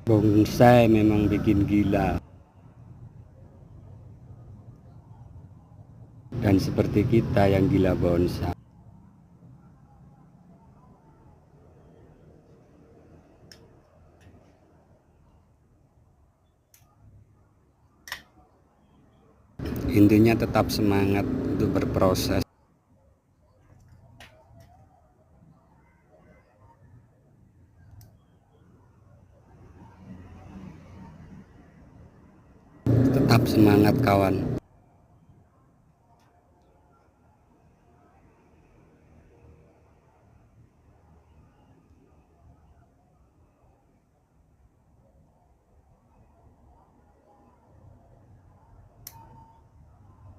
Bonsai memang bikin gila. Dan seperti kita yang gila bonsai. Intinya tetap semangat untuk berproses. Tetap semangat kawan.